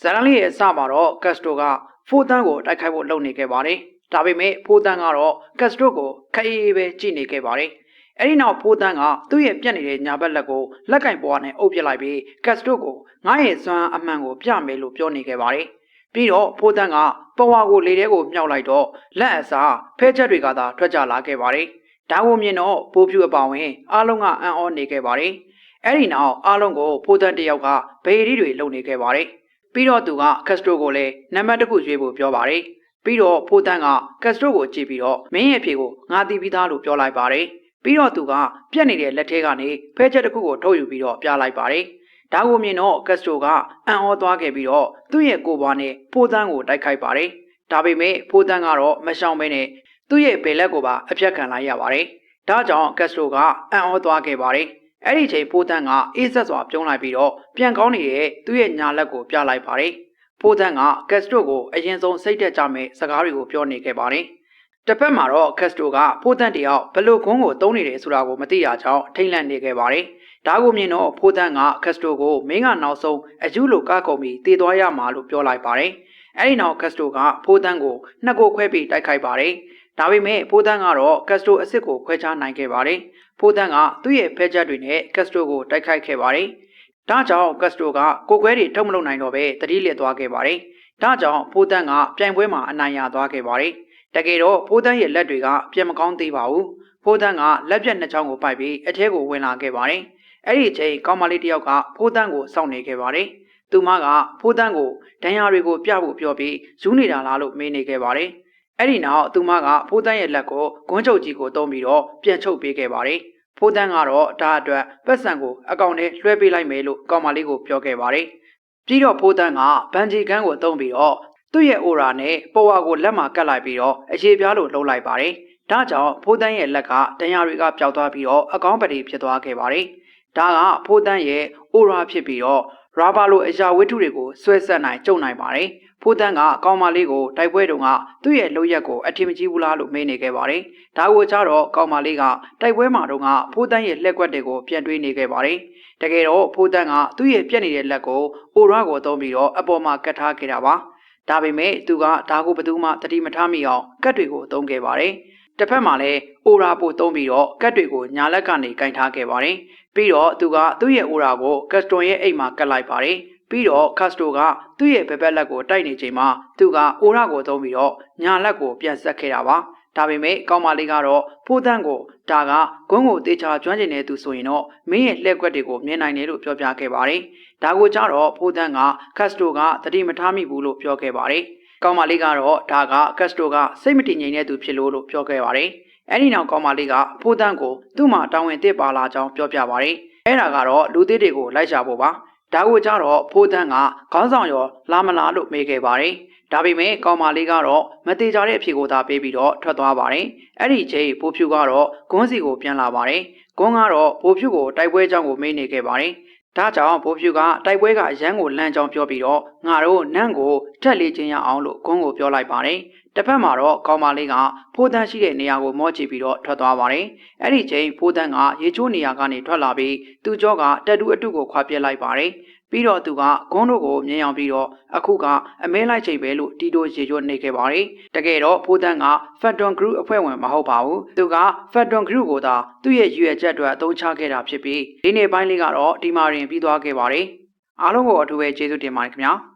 ဇာတ်လမ်းလေးရဲ့အစမှာတော့ကတ်စတိုကဖိုးတန်းကိုတိုက်ခိုက်ဖို့လုပ်နေခဲ့ပါတယ်။ဒါပေမဲ့ဖိုးတန်းကတော့ကတ်စတိုကိုခရီးပဲကြည့်နေခဲ့ပါတယ်။အဲဒီနောက်ဖိုးတန်းကသူ့ရဲ့ပြက်နေတဲ့ညာဘက်လက်ကိုလက်ကင်ပေါ်နဲ့အုပ်ပစ်လိုက်ပြီးကတ်စတိုကိုငါ့ရဲ့စွမ်းအမှန်ကိုပြမယ်လို့ပြောနေခဲ့ပါတယ်။ပြီးတော့ဖိုးတန်းကပဝါကိုလေထဲကိုမြှောက်လိုက်တော့လက်အစားဖဲချက်တွေကသာထွက်ကြလာခဲ့ပါတယ်။ဒါကိုမြင်တော့ဘိုးဖြူအပောင်ဝင်အားလုံးကအံ့ဩနေခဲ့ပါတယ်။အဲဒီနောက်အားလုံးကိုဖိုးတန်းတယောက်ကဘေရီတွေလုံနေခဲ့ပါတယ်။ပြီးတော့သူကကတ်စတိုကိုလည်းနံပါတ်တစ်ခုရွေးဖို့ပြောပါတယ်။ပြီးတော့ဖိုးတန်းကကတ်စတိုကိုကြည့်ပြီးတော့မင်းရဲ့အဖြေကိုငါသိပြီးသားလို့ပြောလိုက်ပါတယ်။ပြီးတော့သူကပြက်နေတဲ့လက်ထဲကနေဖဲချက်တစ်ခုကိုထုတ်ယူပြီးတော့ပြလိုက်ပါတယ်။ဒါကိုမြင်တော့ကတ်စတိုကအံ့ဩသွားခဲ့ပြီးတော့သူ့ရဲ့ကိုယ်ပွားနဲ့ဖိုးတန်းကိုတိုက်ခိုက်ပါတယ်။ဒါပေမဲ့ဖိုးတန်းကတော့မရှောင်ဘဲနဲ့သူ့ရဲ့ဘယ်လက်ကိုပါအပြတ်ခံလိုက်ရပါတယ်။ဒါကြောင့်ကတ်စတိုကအံ့ဩသွားခဲ့ပါတယ်။အဲ့ဒီချိန်ဖိုးတန်းကအေးဆက်စွာပြုံးလိုက်ပြီးတော့ပြန်ကောင်းနေတဲ့သူ့ရဲ့ညာလက်ကိုပြလိုက်ပါတယ်။ဖိုးတန်းကကတ်စတိုကိုအရင်ဆုံးစိတ်တက်ကြမဲ့စကားတွေကိုပြောနေခဲ့ပါတယ်။တစ်ဖက်မှာတော့ကတ်စတိုကဖိုးတန်းတယောက်ဘလို့ခွန်းကိုတုံးနေတယ်ဆိုတာကိုမသိတာကြောင့်ထိတ်လန့်နေခဲ့ပါတယ်။ဒါကိုမြင်တော့ဖိုးတန်းကကတ်စတိုကိုမင်းကနောက်ဆုံးအယူလိုကားကုန်ပြီးတည်သွားရမှာလို့ပြောလိုက်ပါတယ်။အဲ့ဒီနောက်ကတ်စတိုကဖိုးတန်းကိုနှစ်ကိုခွဲပြီးတိုက်ခိုက်ပါတယ်။ဒါပေမဲ့ဖိုးတန်းကတော့ကတ်စတိုအစ်စ်ကိုခွဲခြားနိုင်ခဲ့ပါတယ်။ဖိုးတန်းကသူ့ရဲ့ဖဲချက်တွေနဲ့ကတ်စတိုကိုတိုက်ခိုက်ခဲ့ပါတယ်။ဒါကြောင့်ကတ်စတိုကကိုကွဲတွေထုတ်မလုပ်နိုင်တော့ပဲတတိလစ်သွားခဲ့ပါတယ်။ဒါကြောင့်ဖိုးတန်းကပြိုင်ပွဲမှာအနိုင်ရသွားခဲ့ပါတယ်။တကယ်တော့ဖိုးတန်းရဲ့လက်တွေကပြန်မကောင်းသေးပါဘူး။ဖိုးတန်းကလက်ပြက်နှစ်ချောင်းကိုပိုက်ပြီးအထဲကိုဝင်လာခဲ့ပါတယ်။အဲ့ဒီအချိန်ကောင်မလေးတယောက်ကဖိုးတန်းကိုစောင့်နေခဲ့ပါတယ်။သူမကဖိုးတန်းကိုဒဏ်ရာတွေကိုပြဖို့ပြောပြီးယူနေတာလားလို့မေးနေခဲ့ပါတယ်။အဲ့ဒီနောက်သူမကဖိုးတန်းရဲ့လက်ကိုဂွန်းချုပ်ကြီးကိုတုံးပြီးတော့ပြန်ချုပ်ပေးခဲ့ပါတယ်။ဖိုးတန်းကတော့ဒါအတွက်ပတ်စံကိုအကောင့်ထဲလွှဲပေးလိုက်မယ်လို့ကောင်မလေးကိုပြောခဲ့ပါတယ်။ပြီးတော့ဖိုးတန်းကဘန်ဂျီကန်းကိုတုံးပြီးတော့သူ့ရဲ့အိုရာနဲ့ပေါ်ဝါကိုလက်မှာကတ်လိုက်ပြီးတော့အခြေပြားလိုလှုပ်လိုက်ပါတယ်။ဒါကြောင့်ဖိုးတန်းရဲ့လက်ကဒဏ်ရာတွေကပျောက်သွားပြီးတော့အကောင့်ပတိဖြစ်သွားခဲ့ပါတယ်။ဒါကဖိုးတန်းရဲ့အိုရာဖြစ်ပြီးတော့ရာဘာလိုအရာဝတ္ထုတွေကိုဆွဲဆက်နိုင်ကျုံနိုင်ပါတယ်။ဖိုးတန်းကကောင်မလေးကိုတိုက်ပွဲတုန်းကသူ့ရဲ့လုပ်ရက်ကိုအထင်မကြီးဘူးလားလို့မေးနေခဲ့ပါတယ်။ဒါကိုကြတော့ကောင်မလေးကတိုက်ပွဲမှာတုန်းကဖိုးတန်းရဲ့လက်ကွက်တွေကိုပြန်တွေးနေခဲ့ပါတယ်။တကယ်တော့ဖိုးတန်းကသူ့ရဲ့ပြက်နေတဲ့လက်ကိုအိုရာကိုသုံးပြီးတော့အပေါ်မှာကတ်ထားခဲ့တာပါ။ဒါပေမဲ့သူကဒါကိုဘယ်သူမှတတိမထားမိအောင်ကတ်တွေကိုသုံးခဲ့ပါတယ်။တစ်ဖက်မှာလည်းအိုရာပို့သုံးပြီးတော့ကတ်တွေကိုညာလက်ကနေကင်ထားခဲ့ပါတယ်။ပြီးတော့သူကသူ့ရဲ့အိုရာကိုကတ်စတွန်ရဲ့အိတ်မှာကတ်လိုက်ပါတယ်။ပြီးတော့ကတ်စတိုကသူ့ရဲ့ဘက်ဘက်လက်ကိုတိုက်နေချိန်မှာသူကအိုရာကိုသုံးပြီးတော့ညာလက်ကိုပြန်ဆက်ခဲ့တာပါ။ဒါပေမဲ့ကောင်မလေးကတော့ဖိုးတန်းကိုဒါကဂွန်းကိုတေချာကျွမ်းကျင်နေသူဆိုရင်တော့မင်းရဲ့လှည့်ကွက်တွေကိုမြင်နိုင်တယ်လို့ပြောပြခဲ့ပါတယ်။ဒါကိုကြတော့ဖိုးတန်းကကတ်စတိုကတတိမထားမိဘူးလို့ပြောခဲ့ပါတယ်။ကောင်မလေးကတော့ဒါကကတ်စတိုကစိတ်မတည်ငြိမ်တဲ့သူဖြစ်လို့ပြောခဲ့ပါတယ်။အဲဒီနောက်ကောင်မလေးကဖိုးတန်းကိုသူ့မှာတာဝန်တစ်ပါလာကြောင်းပြောပြပါတယ်။အဲ့ဒါကတော့လူသစ်တွေကိုလိုက်ရှာဖို့ပါ။ဒါကိုကြတော့ဖိုးတန်းကခေါင်းဆောင်ရောလာမလားလို့မေးခဲ့ပါတယ်။ဒါပေမဲ့ကောင်မလေးကတော့မသေးကြတဲ့အဖြေကိုသာပေးပြီးတော့ထွက်သွားပါတယ်။အဲ့ဒီချိန်ဘိုးဖြူကတော့ဂွန်းစီကိုပြန်လာပါတယ်။ဂွန်းကတော့ဘိုးဖြူကိုတိုက်ပွဲကြောင်းကိုမေးနေခဲ့ပါတယ်။ဒါကြောင့်ဘိုးဖြူကတိုက်ပွဲကအရန်ကိုလမ်းကြောင်းပြောပြီးတော့ငါတို့နန်းကိုထက်လေးချင်းရအောင်လို့ဂွန်းကိုပြောလိုက်ပါတယ်။တစ်ဖက်မှာတော့ကောင်မလေးကဖိုးတန်းရှိတဲ့နေရာကိုမော့ချပြီးတော့ထွက်သွားပါတယ်။အဲ့ဒီချိန်ဖိုးတန်းကရေချိုးနေရာကနေထွက်လာပြီးသူ့ကြောကတက်တူအတုကိုခွာပြစ်လိုက်ပါတယ်။ပြီးတော့သူကဂွန်းတို့ကိုမြင်အောင်ပြီးတော့အခုကအမဲလိုက်ချိန်ပဲလို့တီတိုရေချိုးနေခဲ့ပါတယ်။တကယ်တော့ဖိုးတန်းက Phantom Group အဖွဲ့ဝင်မဟုတ်ပါဘူး။သူက Phantom Group ကိုသာသူ့ရဲ့ရွေချက်အတွက်အသုံးချခဲ့တာဖြစ်ပြီးဒီနေ့ပိုင်းလေးကတော့ဒီမှာရင်ပြီးသွားခဲ့ပါတယ်။အားလုံးကိုအထူးပဲကျေးဇူးတင်ပါတယ်ခင်ဗျာ။